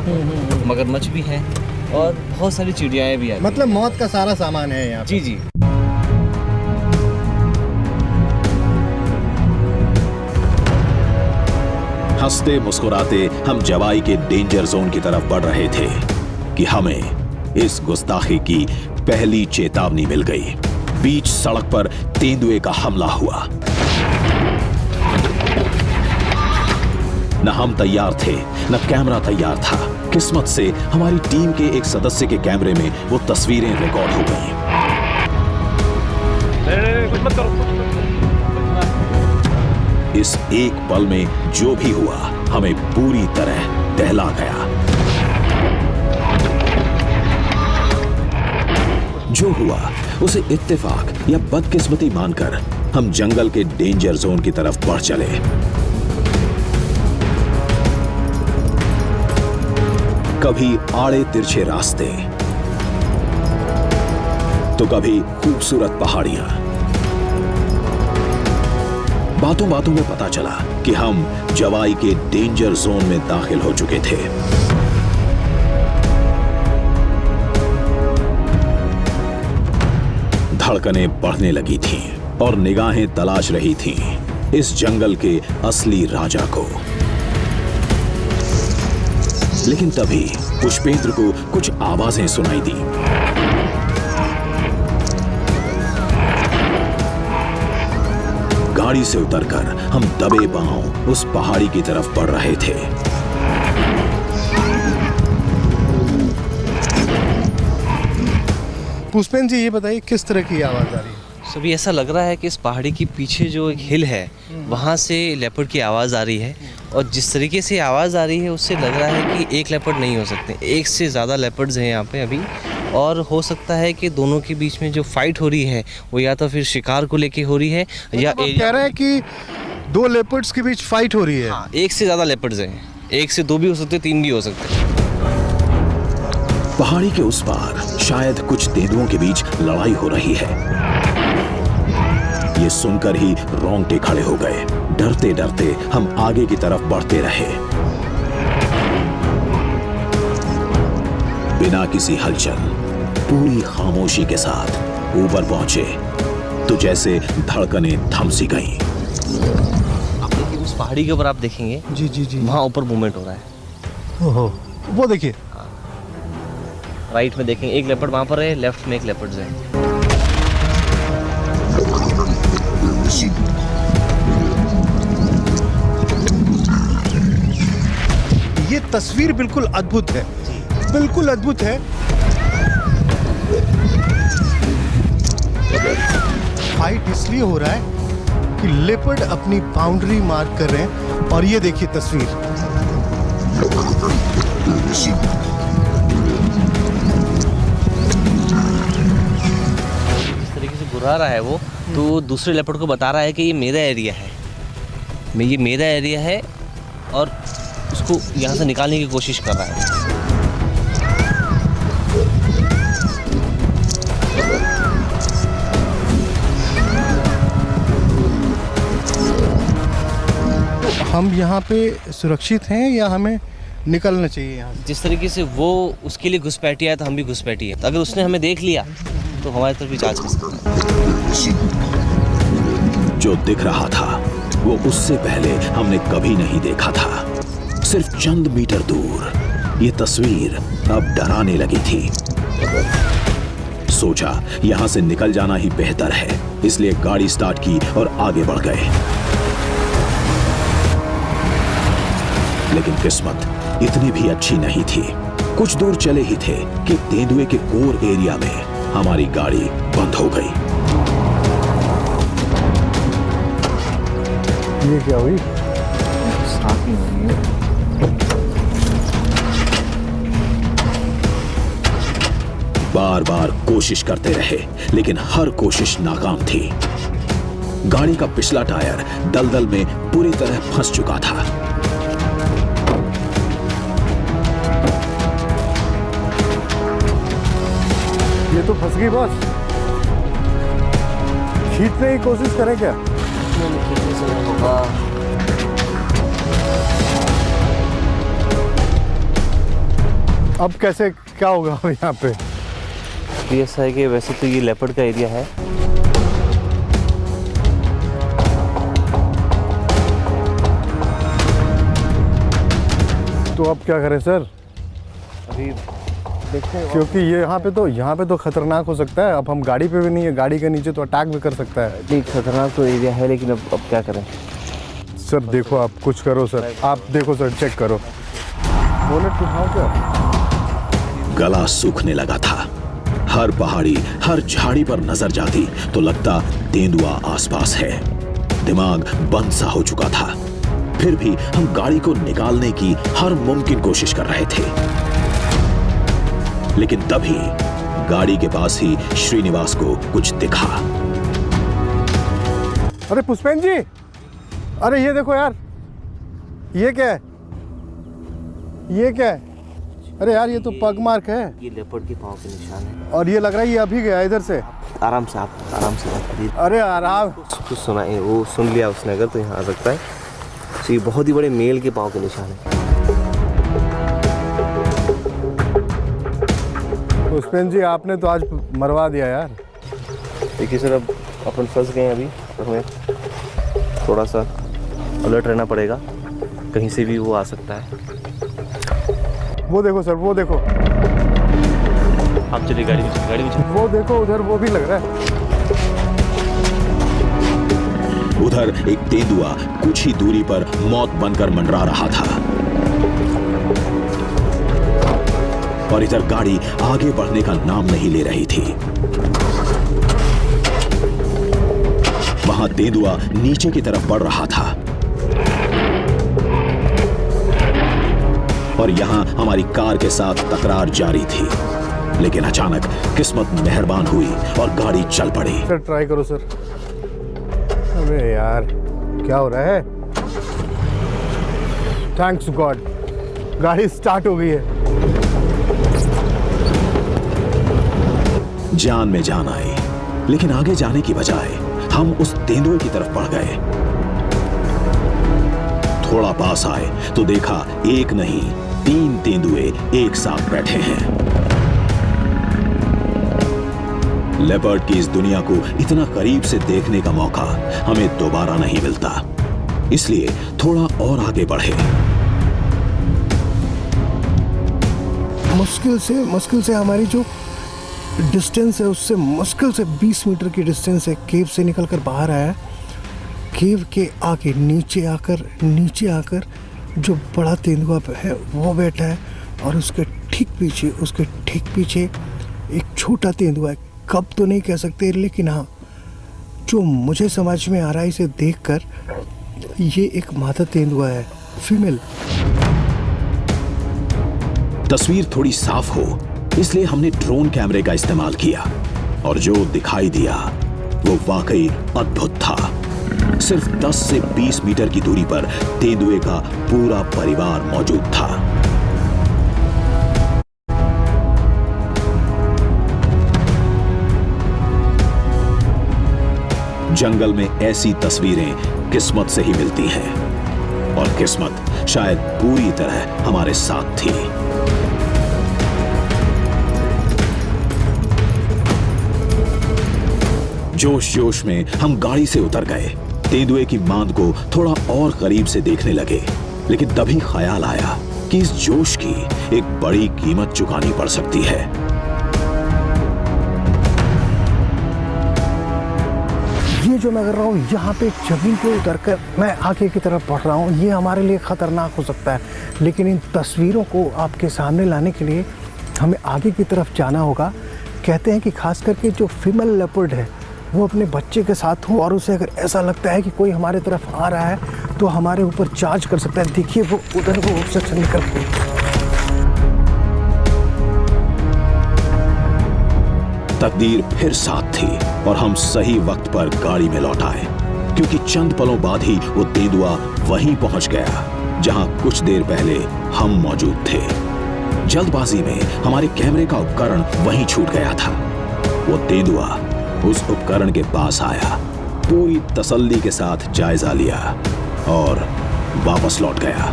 मगरमच्छ भी है और बहुत सारी चिड़ियाएँ भी आती हैं। मतलब मौत का सारा सामान है यहाँ पे। जी जी। हंसते मुस्कुराते हम जवाई के डेंजर जोन की तरफ बढ़ रहे थे कि हमें इस गुस्ताखी की पहली चेतावनी मिल गई। बीच सड़क पर तेंदुए का हमला हुआ। न हम तैयार थे, न कैमरा तैयार था। किस्मत से हमारी टीम के एक सदस्य के कैमरे में वो तस्वीरें रिकॉर्ड हो गईं। इस एक पल में जो भी हुआ हमें पूरी तरह दहला गया। जो हुआ उसे इत्तेफाक या बदकिस्मती मानकर हम जंगल के डेंजर जोन की तरफ बढ़ चले। कभी आड़े तिरछे रास्ते तो कभी खूबसूरत पहाड़ियां। बातों बातों में पता चला कि हम जवाई के डेंजर जोन में दाखिल हो चुके थे। धड़कनें बढ़ने लगी थीं और निगाहें तलाश रही थीं इस जंगल के असली राजा को। लेकिन तभी पुष्पेंद्र को कुछ आवाजें सुनाई दी। गाड़ी से उतरकर हम दबे पांव उस पहाड़ी की तरफ बढ़ रहे थे। पुष्पेंद्र जी, ये बताइए किस तरह की आवाज आ रही है? सभी ऐसा लग रहा है कि इस पहाड़ी के पीछे जो एक हिल है वहाँ से लेपर्ड की आवाज़ आ रही है, और जिस तरीके से आवाज़ आ रही है उससे लग रहा है कि एक लेपर्ड नहीं हो सकते, एक से ज़्यादा लेपर्ड्स हैं यहाँ पे अभी। और हो सकता है कि दोनों के बीच में जो फाइट हो रही है वो या तो फिर शिकार को लेके हो रही है या कह रहे हैं कि दो लेपर्ड्स के बीच फाइट हो रही है। हाँ, एक से ज़्यादा लेपर्ड्स हैं, एक से दो भी हो सकते, तीन भी हो सकते। पहाड़ी के उस पार शायद कुछ तेंदुओं के बीच लड़ाई हो रही है। ये सुनकर ही रोंगटे खड़े हो गए। डरते डरते हम आगे की तरफ बढ़ते रहे। बिना किसी हलचल, पूरी खामोशी के साथ ऊपर पहुंचे तो जैसे धड़कनें थम सी गईं। आप देखिए उस पहाड़ी के ऊपर आप देखेंगे, जी जी जी, वहाँ ऊपर मूवमेंट हो रहा है। ओहो, वो देखिए। राइट में देखेंगे एक लेपर्ड वहाँ पर है, लेफ्ट में एक लेपर्ड है। ये तस्वीर बिल्कुल अद्भुत है, बिल्कुल अद्भुत है। फाइट इसलिए हो रहा है कि लेपर्ड अपनी बाउंड्री मार्क कर रहे हैं, और ये देखिए तस्वीर। जिस तरीके से गुर्रा रहा है वो, तो दूसरे लेपर्ड को बता रहा है कि ये मेरा एरिया है, ये मेरा एरिया है, और उसको यहाँ से निकालने की कोशिश कर रहा है। तो हम यहाँ पे सुरक्षित हैं या हमें निकलना चाहिए यहाँ से? जिस तरीके से वो उसके लिए घुसपैठिया है तो हम भी घुसपैठी है। अगर उसने हमें देख लिया तो हमारी तरफ भी जांच कर सकता है। जो दिख रहा था वो उससे पहले हमने कभी नहीं देखा था। सिर्फ चंद मीटर दूर ये तस्वीर अब डराने लगी थी। सोचा यहां से निकल जाना ही बेहतर है, इसलिए गाड़ी स्टार्ट की और आगे बढ़ गए। लेकिन किस्मत इतनी भी अच्छी नहीं थी। कुछ दूर चले ही थे कि तेंदुए के कोर एरिया में हमारी गाड़ी बंद हो गई। ये क्या हुई? बार बार कोशिश करते रहे, लेकिन हर कोशिश नाकाम थी। गाड़ी का पिछला टायर दलदल में पूरी तरह फंस चुका था। ये तो फंस गई बस। खींचने की कोशिश करें क्या? अब कैसे क्या होगा यहाँ पे? ये ऐसा है कि वैसे तो ये लेपर्ड का एरिया है। तो अब क्या करें सर? अभी देखते हैं, क्योंकि ये यहाँ पे तो खतरनाक हो सकता है। अब हम गाड़ी पे भी नहीं है, गाड़ी के नीचे तो अटैक भी कर सकता है। नहीं खतरनाक तो एरिया है, लेकिन अब क्या करें सर देखो, आप कुछ करो सर, आप देखो सर, चेक करो। बोनट उठाओ क्या? गला सूखने लगा था। हर पहाड़ी, हर झाड़ी पर नजर जाती तो लगता तेंदुआ आसपास है। दिमाग बंद सा हो चुका था। फिर भी हम गाड़ी को निकालने की हर मुमकिन कोशिश कर रहे थे। लेकिन तभी गाड़ी के पास ही श्रीनिवास को कुछ दिखा। अरे पुष्पेन जी, अरे ये देखो यार, ये क्या है? ये क्या है? अरे यार ये तो पग मार्क है। ये लेपर्ड के पाँव के निशान है। और ये लग रहा है ये अभी गया इधर से। आराम से आप आराम से बात करिए। अरे आराम। कुछ सुना है, वो सुन लिया उसने अगर, तो यहाँ आ सकता है। तो ये बहुत ही बड़े मेल के पाँव के निशान है। पुष्पेन जी आपने तो आज मरवा दिया यार। देखिए सर, अब अपन फंस गए हैं अभी, तो हमें थोड़ा सा अलर्ट रहना पड़ेगा। कहीं से भी वो आ सकता है। वो देखो सर, वो देखो, आप चलिए गाड़ी में चलिए। वो देखो उधर, वो भी लग रहा है। उधर एक तेंदुआ कुछ ही दूरी पर मौत बनकर मंडरा रहा था और इधर गाड़ी आगे बढ़ने का नाम नहीं ले रही थी। वहां तेंदुआ नीचे की तरफ बढ़ रहा था और यहां हमारी कार के साथ तकरार जारी थी। लेकिन अचानक किस्मत मेहरबान हुई और गाड़ी चल पड़ी। सर ट्राई करो सर। अबे यार क्या हो रहा है? थैंक्स गॉड, गाड़ी स्टार्ट हो गई है। जान में जान आई, लेकिन आगे जाने की बजाय हम उस तेंदुए की तरफ बढ़ गए। थोड़ा पास आए तो देखा एक नहीं 3 तेंदुए एक साथ बैठे हैं। लेपर्ड की इस दुनिया को इतना करीब से देखने का मौका हमें दोबारा नहीं मिलता, इसलिए थोड़ा और आगे बढ़े। मुश्किल से हमारी जो डिस्टेंस है उससे मुश्किल से 20 मीटर की डिस्टेंस है। केव से निकलकर बाहर आया। केव के आगे नीचे आकर जो बड़ा तेंदुआ है वो बैठा है और उसके ठीक पीछे एक छोटा तेंदुआ है। कब तो नहीं कह सकते, लेकिन हाँ जो मुझे समझ में आ रहा है इसे देखकर, ये एक मादा तेंदुआ है, फीमेल। तस्वीर थोड़ी साफ हो इसलिए हमने ड्रोन कैमरे का इस्तेमाल किया और जो दिखाई दिया वो वाकई अद्भुत था। सिर्फ 10 से 20 मीटर की दूरी पर तेंदुए का पूरा परिवार मौजूद था। जंगल में ऐसी तस्वीरें किस्मत से ही मिलती हैं और किस्मत शायद पूरी तरह हमारे साथ थी। जोश में हम गाड़ी से उतर गए। तेंदुए की मांद को थोड़ा और करीब से देखने लगे, लेकिन तभी ख्याल आया कि इस जोश की एक बड़ी कीमत चुकानी पड़ सकती है। ये जो मैं कर रहा हूँ यहाँ पे जमीन पे उतरकर मैं आगे की तरफ बढ़ रहा हूँ, ये हमारे लिए खतरनाक हो सकता है। लेकिन इन तस्वीरों को आपके सामने लाने के लिए हमें आगे की तरफ जाना होगा। कहते हैं कि खास करके जो फीमेल लेपर्ड है वो अपने बच्चे के साथ हो और उसे अगर ऐसा लगता है कि कोई हमारे तरफ आ रहा है तो हमारे ऊपर चार्ज कर सकता है। देखिए वो उधर वो सेक्शन निकल गई। तकदीर फिर साथ थी और हम सही वक्त पर गाड़ी में लौट आए, क्योंकि चंद पलों बाद ही वो तेंदुआ वहीं पहुंच गया जहां कुछ देर पहले हम मौजूद थे। जल्दबाजी में हमारे कैमरे का उपकरण वहीं छूट गया था। वो तेंदुआ उस उपकरण के पास आया, पूरी तसल्ली के साथ जायजा लिया और वापस लौट गया।